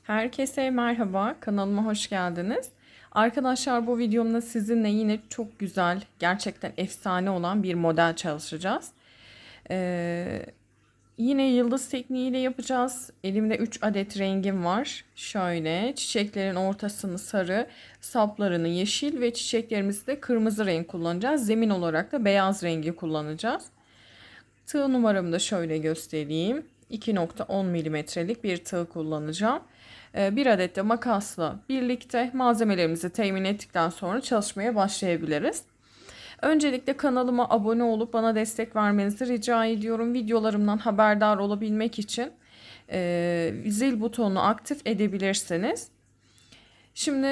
Herkese merhaba, kanalıma hoş geldiniz. Arkadaşlar bu videomda sizinle yine çok güzel, gerçekten efsane olan bir model çalışacağız. Ee, Yine yıldız tekniğiyle yapacağız. Elimde 3 adet rengim var. Şöyle çiçeklerin ortasını sarı, saplarını yeşil ve çiçeklerimizi de kırmızı renk kullanacağız. Zemin olarak da beyaz rengi kullanacağız. Tığ numaramı da şöyle göstereyim. 2.10 milimetrelik bir tığ kullanacağım. Bir adet de makasla birlikte malzemelerimizi temin ettikten sonra çalışmaya başlayabiliriz. Öncelikle kanalıma abone olup bana destek vermenizi rica ediyorum. Videolarımdan haberdar olabilmek için zil butonunu aktif edebilirsiniz. Şimdi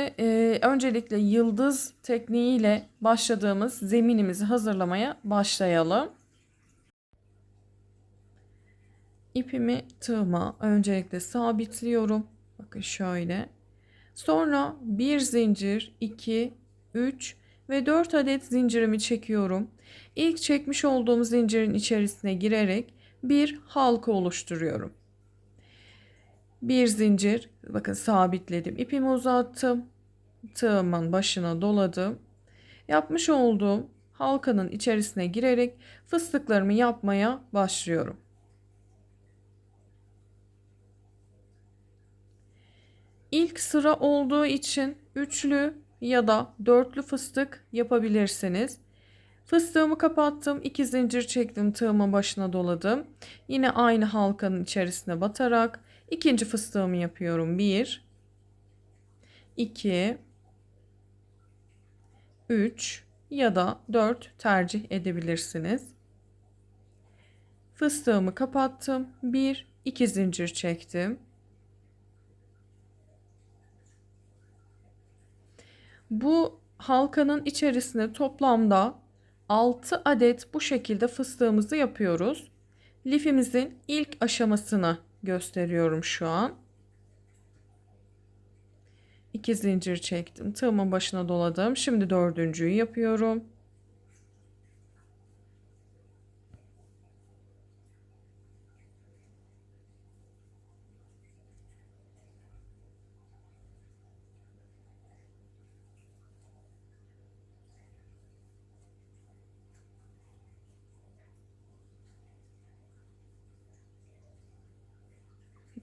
öncelikle yıldız tekniğiyle başladığımız zeminimizi hazırlamaya başlayalım. İpimi tığıma öncelikle sabitliyorum. Bakın şöyle. Sonra bir zincir, 2, 3 ve 4 adet zincirimi çekiyorum. İlk çekmiş olduğum zincirin içerisine girerek bir halka oluşturuyorum. Bir zincir, bakın sabitledim. İpimi uzattım. Tığımın başına doladım. Yapmış olduğum halkanın içerisine girerek fıstıklarımı yapmaya başlıyorum. İlk sıra olduğu için üçlü ya da dörtlü fıstık yapabilirsiniz. Fıstığımı kapattım. 2 zincir çektim. Tığımın başına doladım. Yine aynı halkanın içerisine batarak ikinci fıstığımı yapıyorum. 1, 2, 3 ya da 4 tercih edebilirsiniz. Fıstığımı kapattım. 1, 2 zincir çektim. Bu halkanın içerisine toplamda 6 adet bu şekilde fıstığımızı yapıyoruz. Lifimizin ilk aşamasını gösteriyorum şu an. 2 zincir çektim. Tığımın başına doladım. Şimdi dördüncüyü yapıyorum.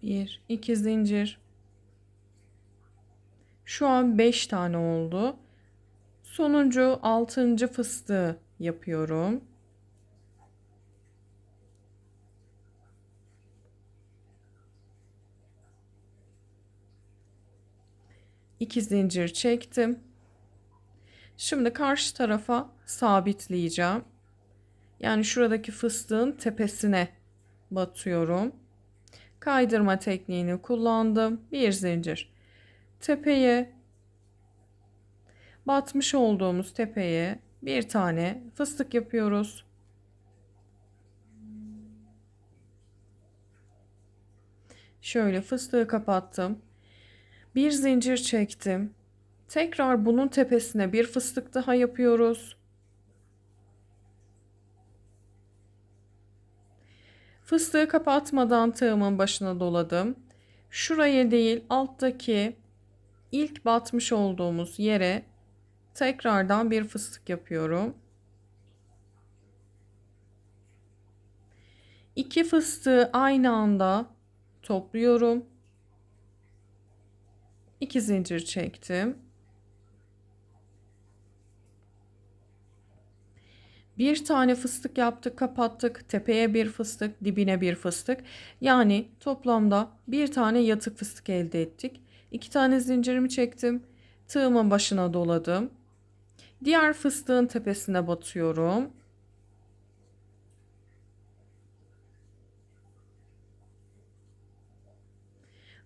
Bir, iki zincir. Şu an 5 tane oldu. Sonuncu 6. fıstığı yapıyorum. İki zincir çektim. Şimdi karşı tarafa sabitleyeceğim. Yani şuradaki fıstığın tepesine batıyorum. Kaydırma tekniğini kullandım. Bir zincir. Tepeye batmış olduğumuz tepeye bir tane fıstık yapıyoruz. Şöyle fıstığı kapattım. Bir zincir çektim. Tekrar bunun tepesine bir fıstık daha yapıyoruz. Fıstığı kapatmadan tığımın başına doladım. Şuraya değil, alttaki ilk batmış olduğumuz yere tekrardan bir fıstık yapıyorum. İki fıstığı aynı anda topluyorum. 2 zincir çektim. Bir tane fıstık yaptık, kapattık. Tepeye bir fıstık, dibine bir fıstık. Yani toplamda bir tane yatık fıstık elde ettik. 2 tane zincirimi çektim. Tığımın başına doladım. Diğer fıstığın tepesine batıyorum.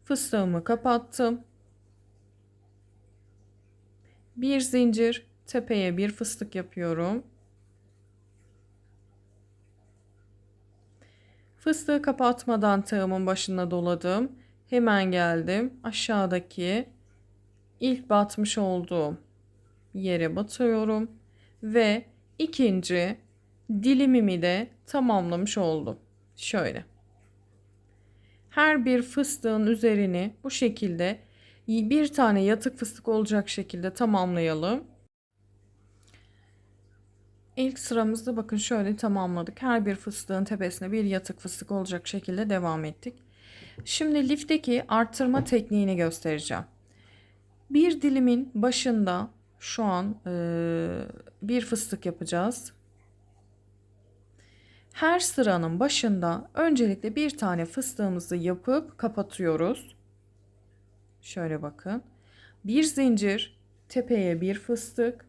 Fıstığımı kapattım. Bir zincir, tepeye bir fıstık yapıyorum. Fıstığı kapatmadan tığımın başına doladım. Hemen geldim. Aşağıdaki ilk batmış olduğum yere batıyorum ve ikinci dilimimi de tamamlamış oldum. Şöyle. Her bir fıstığın üzerini bu şekilde bir tane yatık fıstık olacak şekilde tamamlayalım. İlk sıramızda bakın şöyle tamamladık. Her bir fıstığın tepesine bir yatık fıstık olacak şekilde devam ettik. Şimdi lifteki arttırma tekniğini göstereceğim. Bir dilimin başında şu an bir fıstık yapacağız. Her sıranın başında öncelikle bir tane fıstığımızı yapıp kapatıyoruz. Şöyle bakın. Bir zincir, tepeye bir fıstık.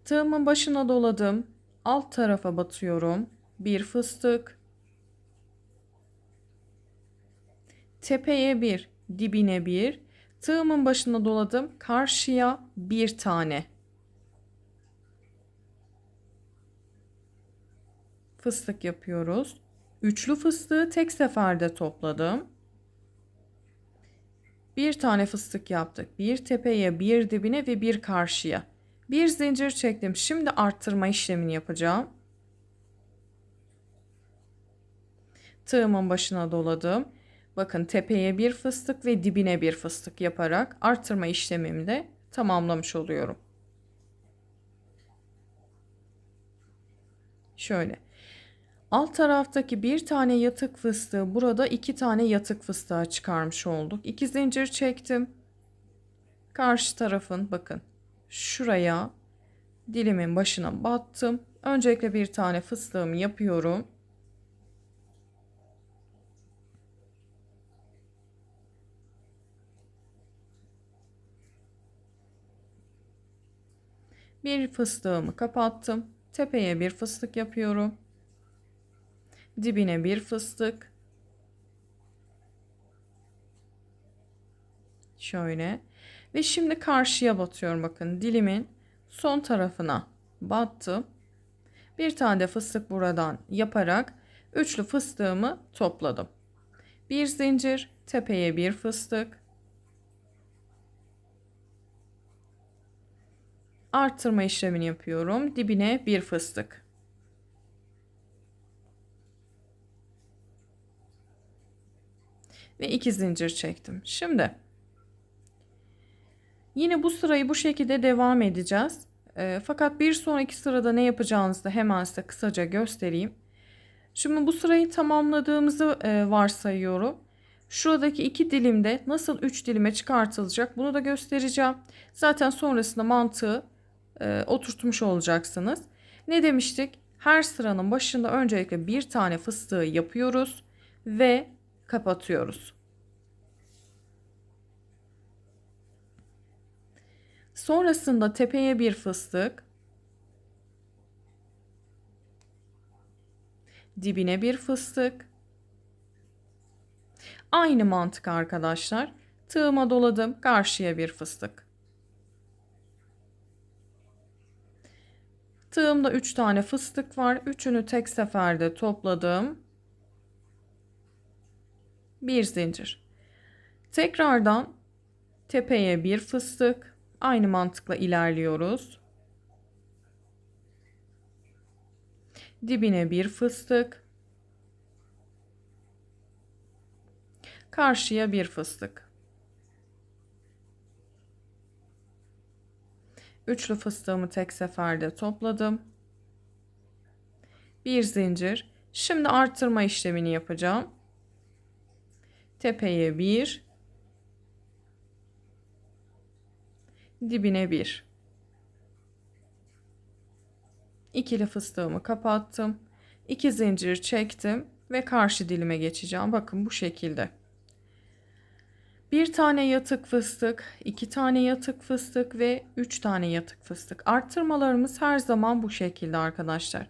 Tığımın başına doladım. Alt tarafa batıyorum. Bir fıstık. Tepeye bir, dibine bir. Tığımın başına doladım. Karşıya bir tane fıstık yapıyoruz. Üçlü fıstığı tek seferde topladım. Bir tane fıstık yaptık. Bir tepeye, bir dibine ve bir karşıya. Bir zincir çektim. Şimdi arttırma işlemini yapacağım. Tığımın başına doladım. Bakın tepeye bir fıstık ve dibine bir fıstık yaparak arttırma işlemimi de tamamlamış oluyorum. Şöyle. Alt taraftaki bir tane yatık fıstığı burada iki tane yatık fıstığa çıkarmış olduk. İki zincir çektim. Karşı tarafın bakın şuraya dilimin başına battım. Öncelikle bir tane fıstığımı yapıyorum. Bir fıstığımı kapattım. Tepeye bir fıstık yapıyorum. Dibine bir fıstık. Şöyle. Ve şimdi karşıya batıyorum. Bakın dilimin son tarafına battım. Bir tane de fıstık buradan yaparak üçlü fıstığımı topladım. Bir zincir, tepeye bir fıstık. Arttırma işlemini yapıyorum. Dibine bir fıstık. Ve iki zincir çektim. Şimdi yine bu sırayı bu şekilde devam edeceğiz. Fakat bir sonraki sırada ne yapacağınızı da hemen size kısaca göstereyim. Şimdi bu sırayı tamamladığımızı varsayıyorum. Şuradaki iki dilimde nasıl 3 dilime çıkartılacak bunu da göstereceğim. Zaten sonrasında mantığı oturtmuş olacaksınız. Ne demiştik? Her sıranın başında öncelikle bir tane fıstığı yapıyoruz ve kapatıyoruz. Sonrasında tepeye bir fıstık, dibine bir fıstık. Aynı mantık arkadaşlar. Tığıma doladım, karşıya bir fıstık. Tığımda 3 tane fıstık var. Üçünü tek seferde topladım. Bir zincir. Tekrardan tepeye bir fıstık. Aynı mantıkla ilerliyoruz. Dibine bir fıstık. Karşıya bir fıstık. Üçlü fıstığımı tek seferde topladım. Bir zincir. Şimdi arttırma işlemini yapacağım. Tepeye bir, dibine bir. İkili fıstığımı kapattım. İki zincir çektim ve karşı dilime geçeceğim. Bakın bu şekilde. Bir tane yatık fıstık, iki tane yatık fıstık ve üç tane yatık fıstık. Arttırmalarımız her zaman bu şekilde arkadaşlar.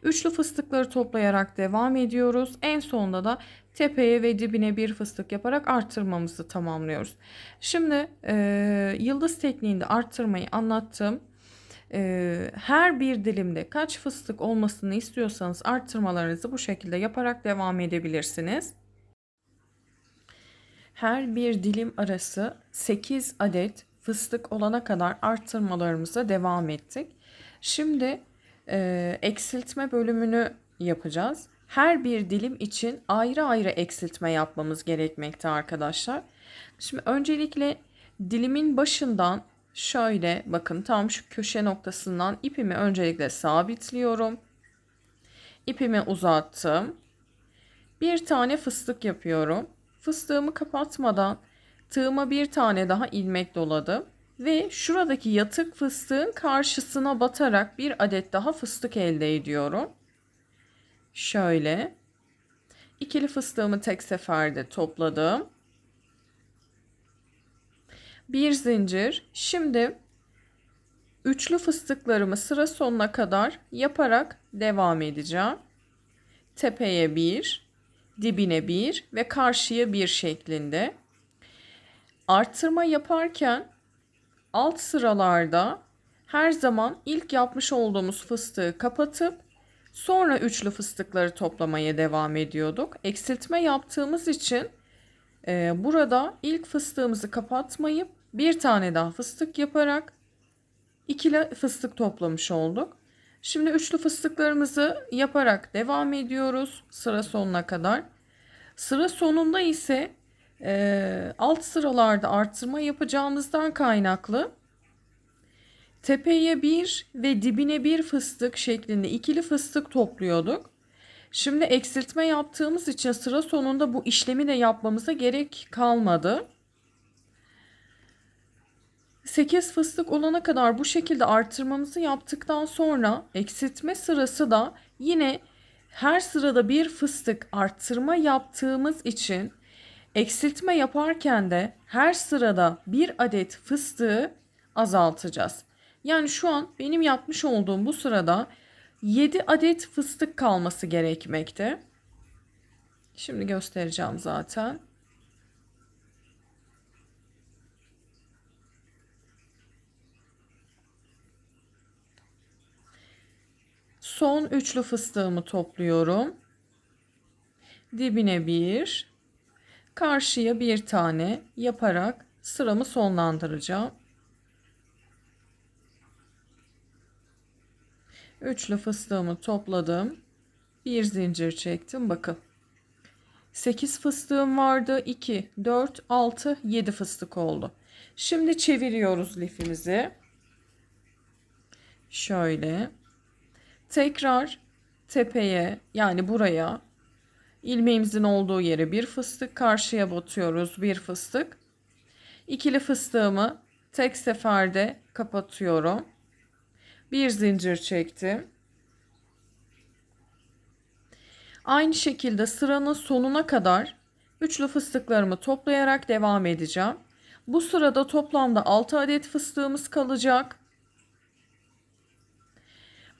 Üçlü fıstıkları toplayarak devam ediyoruz. En sonunda da tepeye ve dibine bir fıstık yaparak arttırmamızı tamamlıyoruz. Şimdi yıldız tekniğinde arttırmayı anlattım. Her bir dilimde kaç fıstık olmasını istiyorsanız arttırmalarınızı bu şekilde yaparak devam edebilirsiniz. Her bir dilim arası 8 adet fıstık olana kadar arttırmalarımıza devam ettik. Şimdi eksiltme bölümünü yapacağız. Her bir dilim için ayrı ayrı eksiltme yapmamız gerekmekte arkadaşlar. Şimdi öncelikle dilimin başından şöyle bakın, tam şu köşe noktasından ipimi öncelikle sabitliyorum. İpimi uzattım. Bir tane fıstık yapıyorum. Fıstığımı kapatmadan tığıma bir tane daha ilmek doladım. Ve şuradaki yatık fıstığın karşısına batarak bir adet daha fıstık elde ediyorum. Şöyle. İkili fıstığımı tek seferde topladım. Bir zincir. Şimdi üçlü fıstıklarımı sıra sonuna kadar yaparak devam edeceğim. Tepeye bir, dibine bir ve karşıya bir şeklinde. Arttırma yaparken alt sıralarda her zaman ilk yapmış olduğumuz fıstığı kapatıp sonra üçlü fıstıkları toplamaya devam ediyorduk. Eksiltme yaptığımız için burada ilk fıstığımızı kapatmayıp bir tane daha fıstık yaparak ikili fıstık toplamış olduk. Şimdi üçlü fıstıklarımızı yaparak devam ediyoruz sıra sonuna kadar. Sıra sonunda ise alt sıralarda arttırma yapacağımızdan kaynaklı tepeye bir ve dibine bir fıstık şeklinde ikili fıstık topluyorduk. Şimdi eksiltme yaptığımız için sıra sonunda bu işlemi de yapmamıza gerek kalmadı. 8 fıstık olana kadar bu şekilde artırmamızı yaptıktan sonra eksiltme sırası da yine her sırada bir fıstık arttırma yaptığımız için eksiltme yaparken de her sırada bir adet fıstığı azaltacağız. Yani şu an benim yapmış olduğum bu sırada 7 adet fıstık kalması gerekmekte. Şimdi göstereceğim zaten. Son üçlü fıstığımı topluyorum. Dibine bir, karşıya bir tane yaparak sıramı sonlandıracağım. Üçlü fıstığımı topladım. Bir zincir çektim. Bakın. 8 fıstığım vardı. 2, 4, 6, 7 fıstık oldu. Şimdi çeviriyoruz lifimizi. Şöyle. Tekrar tepeye, yani buraya, ilmeğimizin olduğu yere bir fıstık, karşıya batıyoruz bir fıstık. İkili fıstığımı tek seferde kapatıyorum. Bir zincir çektim. Aynı şekilde sıranın sonuna kadar üçlü fıstıklarımı toplayarak devam edeceğim. Bu sırada toplamda 6 adet fıstığımız kalacak.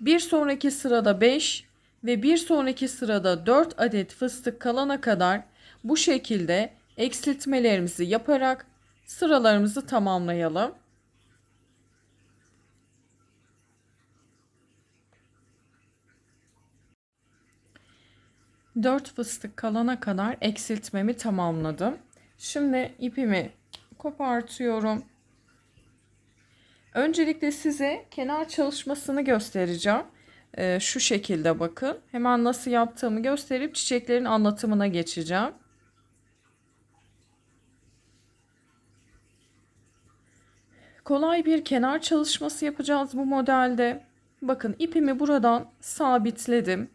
Bir sonraki sırada 5 ve bir sonraki sırada 4 adet fıstık kalana kadar bu şekilde eksiltmelerimizi yaparak sıralarımızı tamamlayalım. 4 fıstık kalana kadar eksiltmemi tamamladım. Şimdi ipimi kopartıyorum. Öncelikle size kenar çalışmasını göstereceğim. Şu şekilde bakın. Hemen nasıl yaptığımı gösterip çiçeklerin anlatımına geçeceğim. Kolay bir kenar çalışması yapacağız bu modelde. Bakın ipimi buradan sabitledim.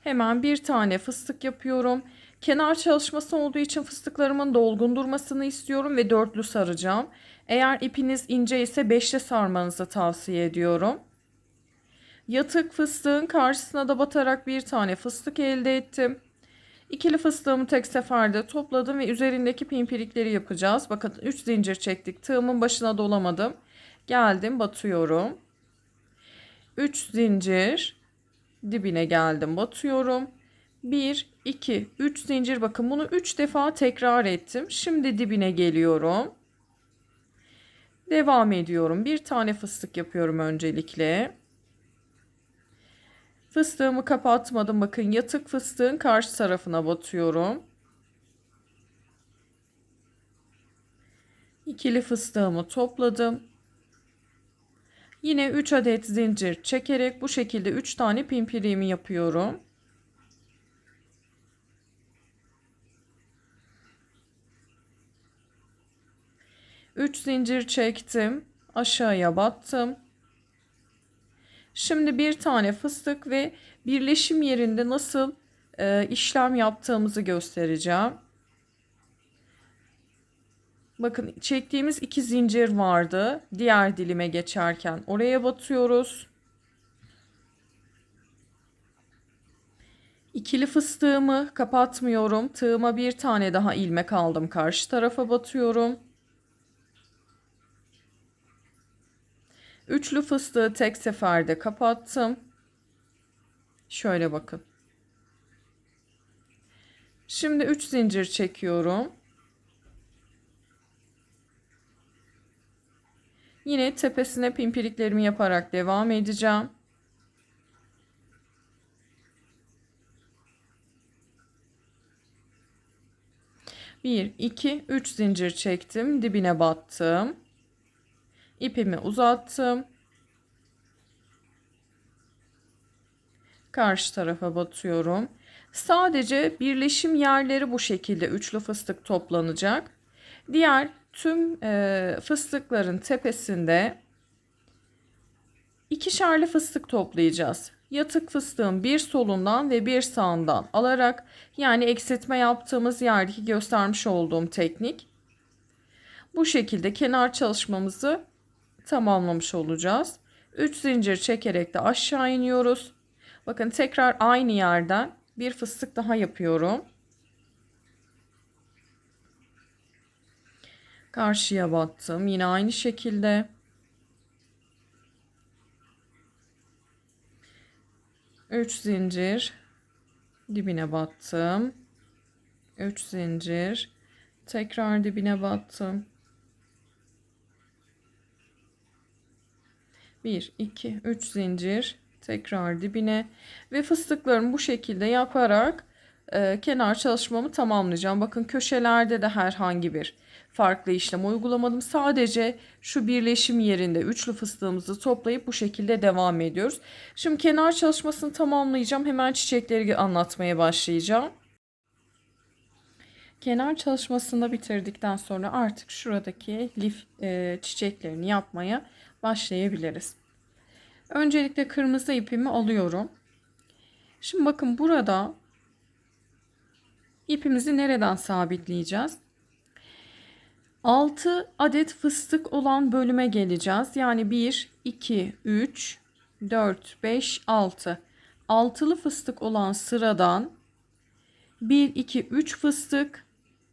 Hemen bir tane fıstık yapıyorum. Kenar çalışması olduğu için fıstıklarımın dolgun durmasını istiyorum ve dörtlü saracağım. Eğer ipiniz ince ise beşli sarmanızı tavsiye ediyorum. Yatık fıstığın karşısına da batarak bir tane fıstık elde ettim. İkili fıstığımı tek seferde topladım ve üzerindeki pimpirikleri yapacağız. Bakın 3 zincir çektik. Tığımın başına dolamadım. Geldim, batıyorum. 3 zincir, dibine geldim, batıyorum. 1 2 3 zincir, bakın bunu 3 defa tekrar ettim. Şimdi dibine geliyorum. Devam ediyorum. Bir tane fıstık yapıyorum öncelikle. Fıstığımı kapatmadım. Bakın yatık fıstığın karşı tarafına batıyorum. İkili fıstığımı topladım. Yine 3 adet zincir çekerek bu şekilde 3 tane pimpiriğimi yapıyorum. Üç zincir çektim. Aşağıya battım. Şimdi bir tane fıstık ve birleşim yerinde nasıl işlem yaptığımızı göstereceğim. Bakın çektiğimiz 2 zincir vardı. Diğer dilime geçerken oraya batıyoruz. İkili fıstığımı kapatmıyorum. Tığıma bir tane daha ilmek aldım. Karşı tarafa batıyorum. Üçlü fıstığı tek seferde kapattım. Şöyle bakın. Şimdi 3 zincir çekiyorum. Yine tepesine pimpiriklerimi yaparak devam edeceğim. Bir, iki, üç zincir çektim. Dibine battım. İpimi uzattım. Karşı tarafa batıyorum. Sadece birleşim yerleri bu şekilde üçlü fıstık toplanacak. Diğer tüm fıstıkların tepesinde ikişerli fıstık toplayacağız. Yatık fıstığın bir solundan ve bir sağından alarak, yani eksiltme yaptığımız yerdeki göstermiş olduğum teknik. Bu şekilde kenar çalışmamızı tamamlamış olacağız. 3 zincir çekerek de aşağı iniyoruz. Bakın tekrar aynı yerden bir fıstık daha yapıyorum. Karşıya battım. Yine aynı şekilde. 3 zincir dibine battım. 3 zincir tekrar dibine battım. 1 2 3 zincir tekrar dibine ve fıstıklarımı bu şekilde yaparak kenar çalışmamı tamamlayacağım. Bakın köşelerde de herhangi bir farklı işlem uygulamadım. Sadece şu birleşim yerinde üçlü fıstığımızı toplayıp bu şekilde devam ediyoruz. Şimdi kenar çalışmasını tamamlayacağım. Hemen çiçekleri anlatmaya başlayacağım. Kenar çalışmasını da bitirdikten sonra artık şuradaki lif çiçeklerini yapmaya başlayabiliriz. Öncelikle kırmızı ipimi alıyorum. Şimdi bakın burada ipimizi nereden sabitleyeceğiz? 6 adet fıstık olan bölüme geleceğiz. Yani 1, 2, 3, 4, 5, 6. Altılı fıstık olan sıradan 1, 2, 3 fıstık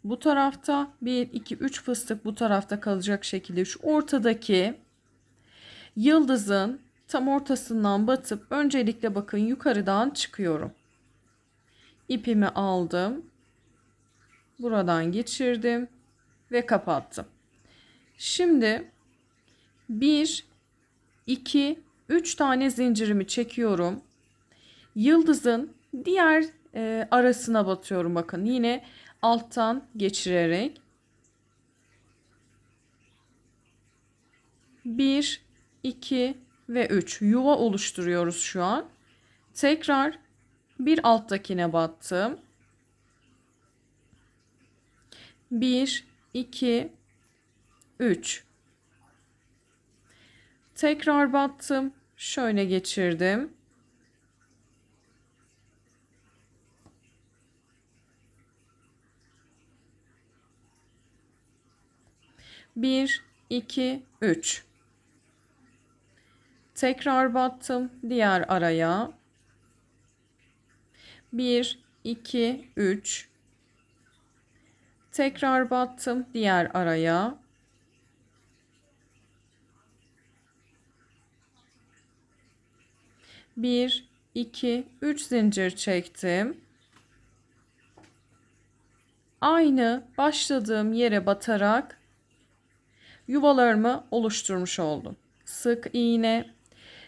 bu tarafta, 1, 2, 3 fıstık bu tarafta kalacak şekilde şu ortadaki yıldızın tam ortasından batıp öncelikle bakın yukarıdan çıkıyorum. İpimi aldım. Buradan geçirdim ve kapattım. Şimdi 1, 2, 3 tane zincirimi çekiyorum. Yıldızın diğer arasına batıyorum. Bakın yine alttan geçirerek 1, 2 ve 3 yuva oluşturuyoruz şu an. Tekrar bir alttakine battım. 1, 2, 3. Tekrar battım. Şöyle geçirdim. Bir, iki, üç. Tekrar battım diğer araya. 1, 2, 3. Tekrar battım diğer araya. 1, 2, 3 zincir çektim. Aynı başladığım yere batarak yuvalarımı oluşturmuş oldum. Sık iğne.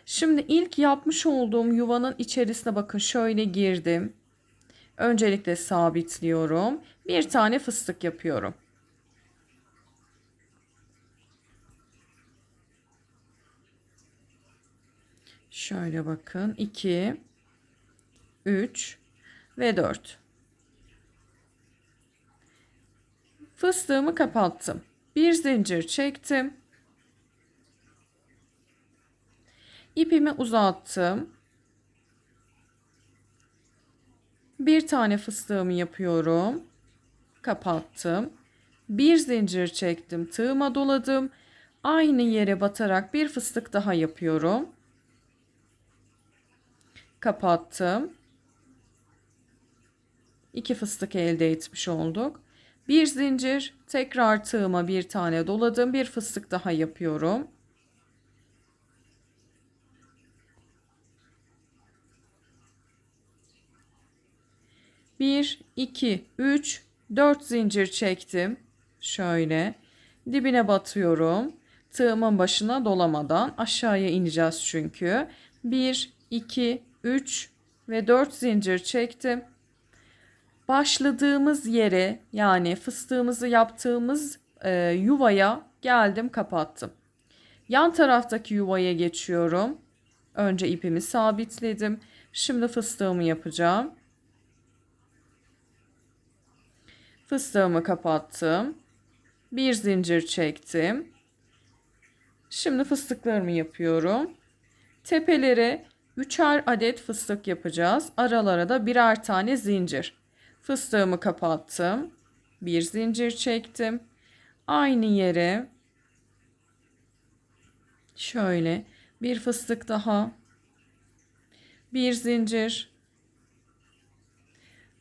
Şimdi ilk yapmış olduğum yuvanın içerisine bakın şöyle girdim. Öncelikle sabitliyorum. Bir tane fıstık yapıyorum. Şöyle bakın. 2, 3 ve 4. Fıstığımı kapattım. Bir zincir çektim. İpimi uzattım. Bir tane fıstığımı yapıyorum. Kapattım. Bir zincir çektim. Tığıma doladım. Aynı yere batarak bir fıstık daha yapıyorum. Kapattım. 2 fıstık elde etmiş olduk. Bir zincir, tekrar tığıma bir tane doladım. Bir fıstık daha yapıyorum. Bir, iki, üç, 4 zincir çektim. Şöyle dibine batıyorum. Tığımın başına dolamadan aşağıya ineceğiz çünkü. 1, 2, 3 ve 4 zincir çektim. Başladığımız yere, yani fıstığımızı yaptığımız yuvaya geldim, kapattım. Yan taraftaki yuvaya geçiyorum. Önce ipimi sabitledim. Şimdi fıstığımı yapacağım. Fıstığımı kapattım. Bir zincir çektim. Şimdi fıstıklarımı yapıyorum. Tepelere 3'er adet fıstık yapacağız. Aralara da birer tane zincir. Fıstığımı kapattım. Bir zincir çektim. Aynı yere şöyle bir fıstık daha. Bir zincir.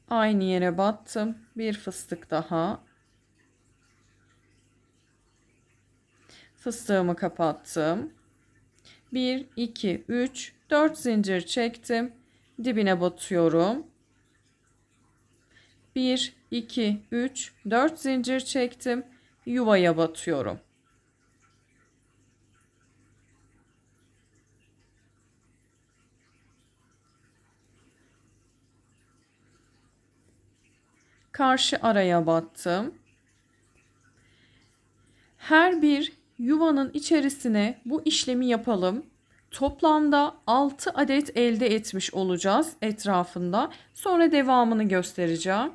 Aynı yere battım. Bir fıstık daha. Fıstığımı kapattım. 1, 2, 3, 4 zincir çektim. Dibine batıyorum. 1, 2, 3, 4 zincir çektim. Yuvaya batıyorum. Karşı araya battım. Her bir yuvanın içerisine bu işlemi yapalım. Toplamda 6 adet elde etmiş olacağız etrafında. Sonra devamını göstereceğim.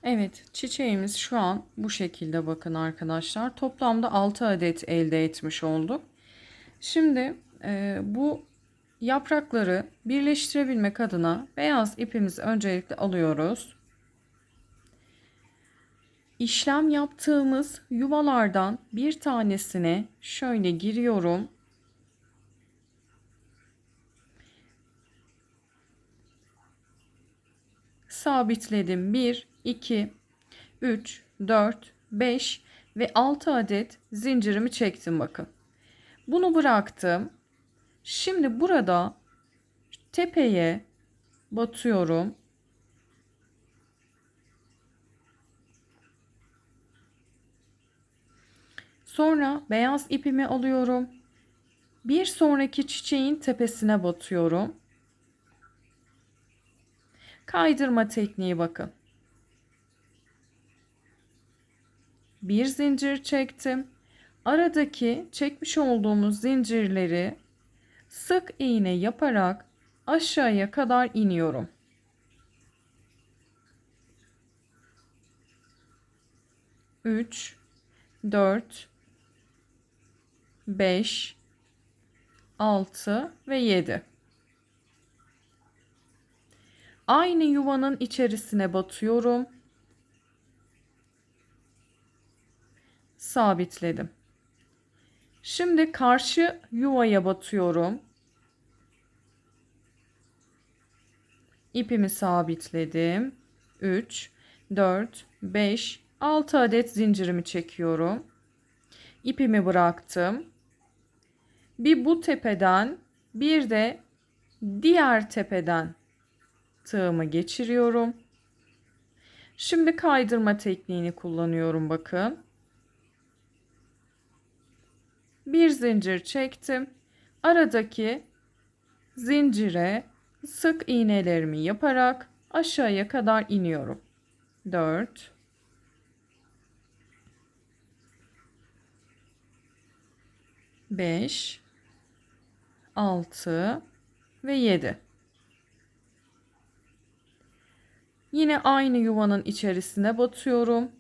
Evet, çiçeğimiz şu an bu şekilde, bakın arkadaşlar. Toplamda 6 adet elde etmiş olduk. Şimdi bu yaprakları birleştirebilmek adına beyaz ipimizi öncelikle alıyoruz. İşlem yaptığımız yuvalardan bir tanesine şöyle giriyorum. Sabitledim. 1, 2, 3, 4, 5 ve 6 adet zincirimi çektim, bakın. Bunu bıraktım. Şimdi burada tepeye batıyorum. Sonra beyaz ipimi alıyorum. Bir sonraki çiçeğin tepesine batıyorum. Kaydırma tekniği, bakın. Bir zincir çektim. Aradaki çekmiş olduğumuz zincirleri sık iğne yaparak aşağıya kadar iniyorum. 3, 4, 5, 6 ve 7. Aynı yuvanın içerisine batıyorum. Sabitledim. Şimdi karşı yuvaya batıyorum. İpimi sabitledim. 3, 4, 5, 6 adet zincirimi çekiyorum. İpimi bıraktım. Bir bu tepeden, bir de diğer tepeden tığımı geçiriyorum. Şimdi kaydırma tekniğini kullanıyorum, bakın. Bir zincir çektim. Aradaki zincire sık iğnelerimi yaparak aşağıya kadar iniyorum. 4, 5, 6 ve 7. Yine aynı yuvanın içerisine batıyorum.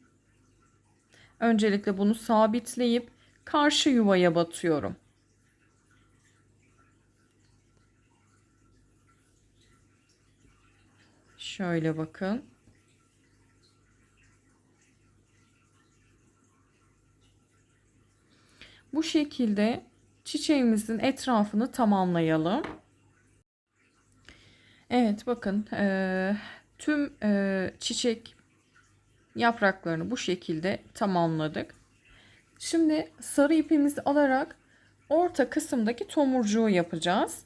Öncelikle bunu sabitleyip karşı yuvaya batıyorum. Şöyle bakın. Bu şekilde çiçeğimizin etrafını tamamlayalım. Evet bakın tüm çiçek yapraklarını bu şekilde tamamladık. Şimdi sarı ipimizi alarak orta kısımdaki tomurcuğu yapacağız.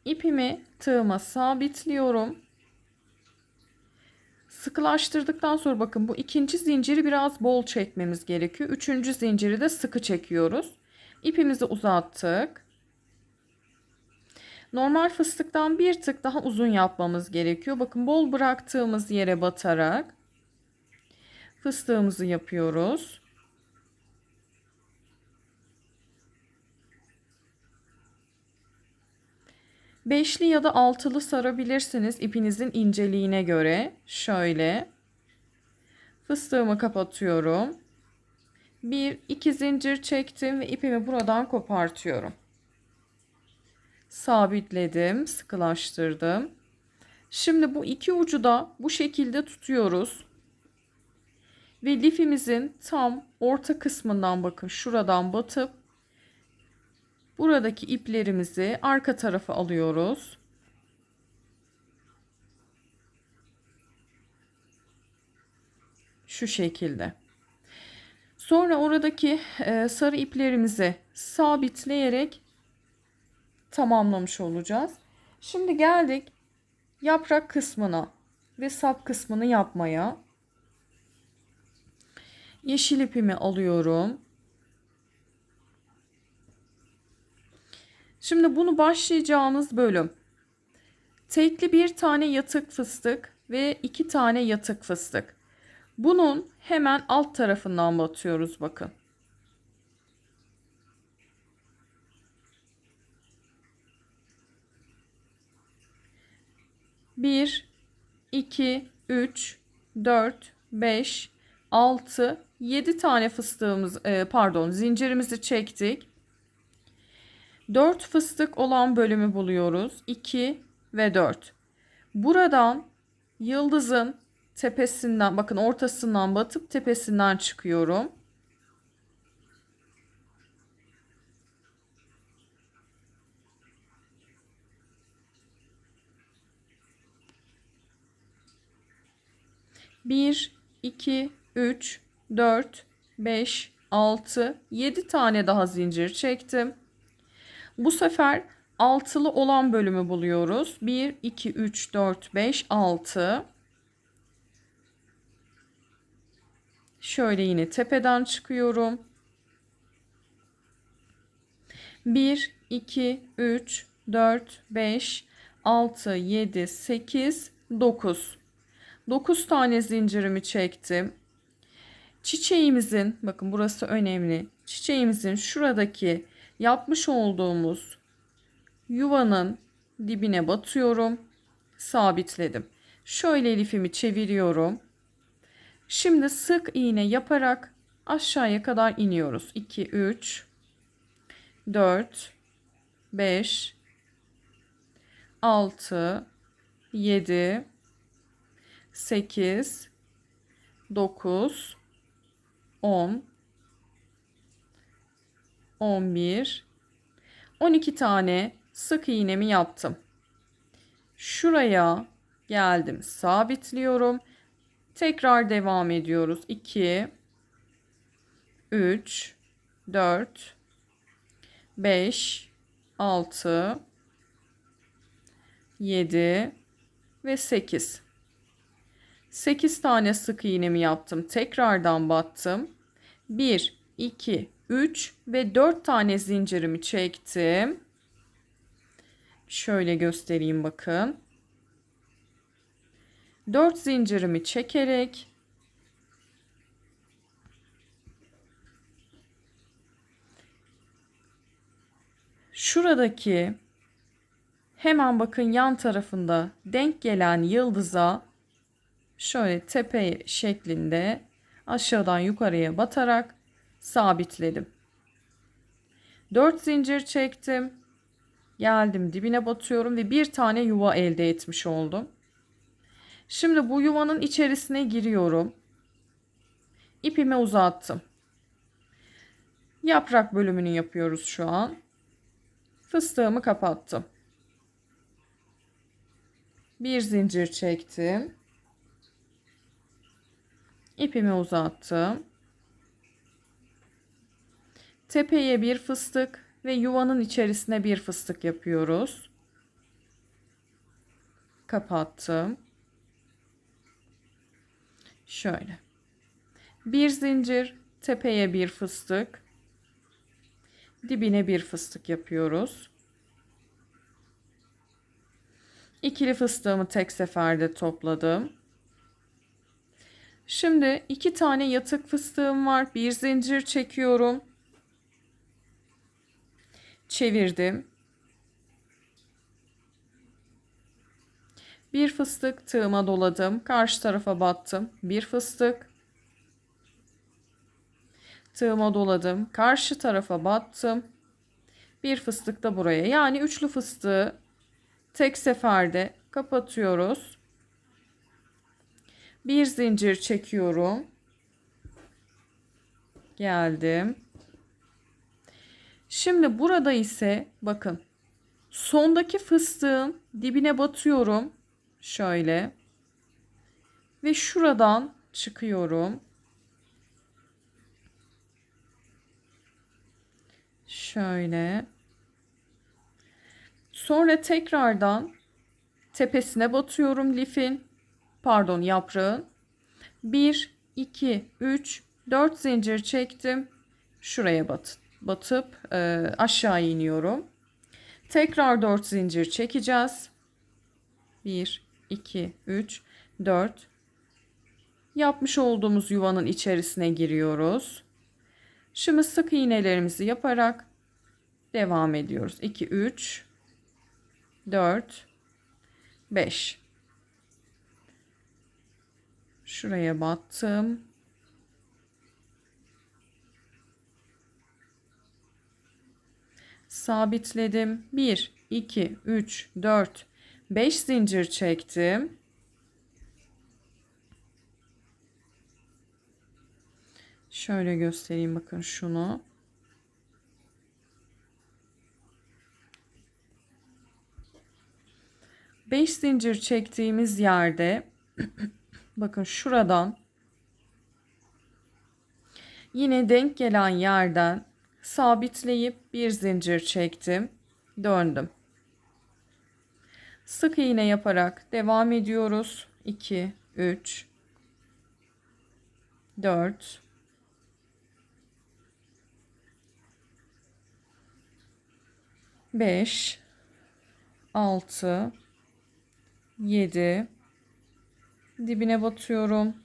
İpimi tığıma sabitliyorum. Sıkılaştırdıktan sonra bakın bu ikinci zinciri biraz bol çekmemiz gerekiyor. Üçüncü zinciri de sıkı çekiyoruz. İpimizi uzattık. Normal fıstıktan bir tık daha uzun yapmamız gerekiyor. Bakın bol bıraktığımız yere batarak fıstığımızı yapıyoruz. Beşli ya da altılı sarabilirsiniz ipinizin inceliğine göre. Şöyle fıstığımı kapatıyorum. 1-2 zincir çektim ve ipimi buradan kopartıyorum. Sabitledim, sıkılaştırdım. Şimdi bu iki ucu da bu şekilde tutuyoruz. Ve lifimizin tam orta kısmından bakın şuradan batıp buradaki iplerimizi arka tarafa alıyoruz. Şu şekilde. Sonra oradaki sarı iplerimizi sabitleyerek tamamlamış olacağız. Şimdi geldik yaprak kısmına ve sap kısmını yapmaya. Yeşil ipimi alıyorum. Şimdi bunu başlayacağımız bölüm. Tekli bir tane yatık fıstık ve 2 tane yatık fıstık. Bunun hemen alt tarafından batıyoruz bakın. Bir, 2, 3, 4, 5, 6, 7 tane fıstığımız zincirimizi çektik. 4 fıstık olan bölümü buluyoruz. 2 ve 4. Buradan yıldızın tepesinden bakın ortasından batıp tepesinden çıkıyorum. Bir, 2, 3, 4, 5, 6, 7 tane daha zincir çektim. Bu sefer altılı olan bölümü buluyoruz. 1, 2, 3, 4, 5, 6. Şöyle yine tepeden çıkıyorum. 1, 2, 3, 4, 5, 6, 7, 8, 9. 9 tane zincirimi çektim. Çiçeğimizin bakın burası önemli. Çiçeğimizin şuradaki yapmış olduğumuz yuvanın dibine batıyorum. Sabitledim. Şöyle elifimi çeviriyorum. Şimdi sık iğne yaparak aşağıya kadar iniyoruz. 2, 3, 4, 5, 6, 7, 8, 9, 10, 11, 12 tane sık iğnemi yaptım. Şuraya geldim, sabitliyorum. Tekrar devam ediyoruz. 2, 3, 4, 5, 6, 7 ve 8. 8 tane sık iğnemi yaptım. Tekrardan battım. 1, 2, 3 ve 4 tane zincirimi çektim. Şöyle göstereyim bakın. 4 zincirimi çekerek şuradaki hemen bakın yan tarafında denk gelen yıldıza şöyle tepe şeklinde aşağıdan yukarıya batarak sabitledim. 4 zincir çektim. Geldim dibine batıyorum ve bir tane yuva elde etmiş oldum. Şimdi bu yuvanın içerisine giriyorum. İpimi uzattım. Yaprak bölümünü yapıyoruz şu an. Fıstığımı kapattım. Bir zincir çektim. İpimi uzattım. Tepeye bir fıstık ve yuvanın içerisine bir fıstık yapıyoruz. Kapattım. Şöyle. Bir zincir, tepeye bir fıstık, dibine bir fıstık yapıyoruz. İkili fıstığımı tek seferde topladım. Şimdi 2 tane yatık fıstığım var. Bir zincir çekiyorum. Çevirdim. Bir fıstık tığıma doladım. Karşı tarafa battım. Bir fıstık. Tığıma doladım. Karşı tarafa battım. Bir fıstık da buraya. Yani üçlü fıstığı tek seferde kapatıyoruz. Bir zincir çekiyorum. Geldim. Şimdi burada ise bakın sondaki fıstığın dibine batıyorum. Şöyle. Ve şuradan çıkıyorum. Şöyle. Sonra tekrardan tepesine batıyorum lifin. Pardon, yaprağın. 1, 2, 3, 4 zincir çektim. Şuraya batıp aşağı iniyorum. Tekrar 4 zincir çekeceğiz. 1, 2, 3, 4. Yapmış olduğumuz yuvanın içerisine giriyoruz. Şimdi sık iğnelerimizi yaparak devam ediyoruz. 2, 3, 4, 5. Şuraya battım. Sabitledim. 1, 2, 3, 4, 5 zincir çektim. Şöyle göstereyim bakın şunu. Beş zincir çektiğimiz yerde bakın şuradan yine denk gelen yerden sabitleyip bir zincir çektim. Döndüm. Sık iğne yaparak devam ediyoruz. 2, 3, 4, 5, 6, 7, dibine batıyorum.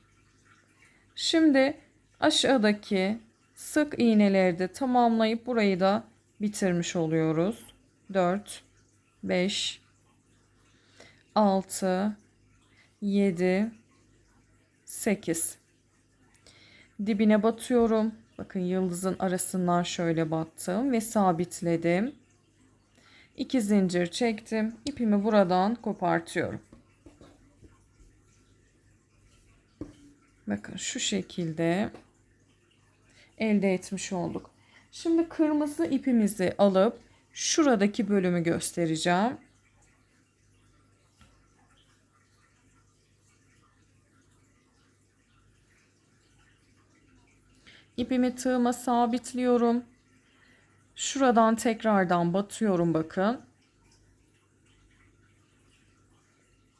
Şimdi aşağıdaki sık iğneleri de tamamlayıp burayı da bitirmiş oluyoruz. 4, 5, 6, 7, 8. Dibine batıyorum. Bakın yıldızın arasından şöyle battım ve sabitledim. 2 zincir çektim. İpimi buradan kopartıyorum. Bakın şu şekilde elde etmiş olduk. Şimdi kırmızı ipimizi alıp şuradaki bölümü göstereceğim. İpimi tığıma sabitliyorum. Şuradan tekrardan batıyorum bakın.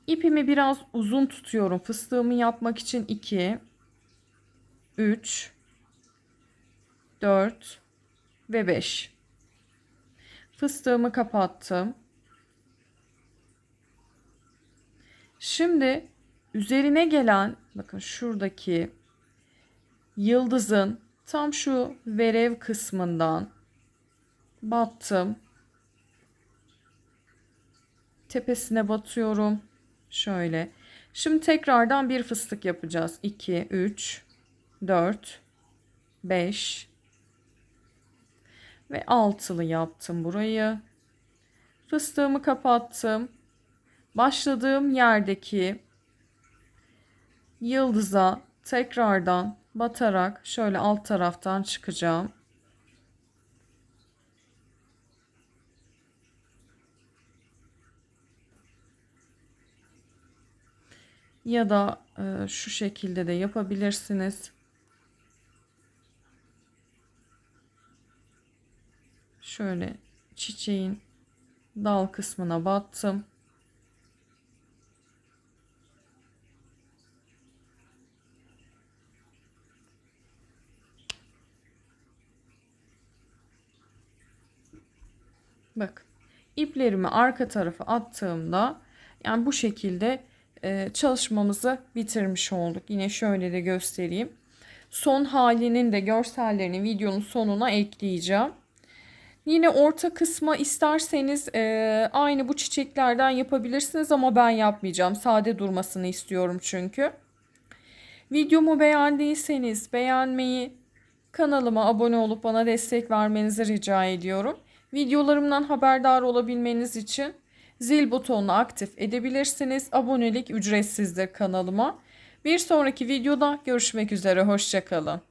İpimi biraz uzun tutuyorum. Fıstığımı yapmak için 2, 3, 4 ve 5. Fıstığımı kapattım. Şimdi üzerine gelen bakın şuradaki yıldızın tam şu verev kısmından battım. tepesine batıyorum. Şöyle. Şimdi tekrardan bir fıstık yapacağız. 2, 3, 4, 5 ve altılı yaptım burayı. Fıstığımı kapattım. Başladığım yerdeki yıldıza tekrardan batarak şöyle alt taraftan çıkacağım. Ya da şu şekilde de yapabilirsiniz. Şöyle çiçeğin dal kısmına battım. Bak, iplerimi arka tarafa attığımda yani bu şekilde çalışmamızı bitirmiş olduk. Yine şöyle de göstereyim. Son halinin de görsellerini videonun sonuna ekleyeceğim. Yine orta kısma isterseniz aynı bu çiçeklerden yapabilirsiniz ama ben yapmayacağım. Sade durmasını istiyorum çünkü. Videomu beğendiyseniz beğenmeyi, kanalıma abone olup bana destek vermenizi rica ediyorum. Videolarımdan haberdar olabilmeniz için zil butonunu aktif edebilirsiniz. Abonelik ücretsizdir kanalıma. Bir sonraki videoda görüşmek üzere. Hoşça kalın.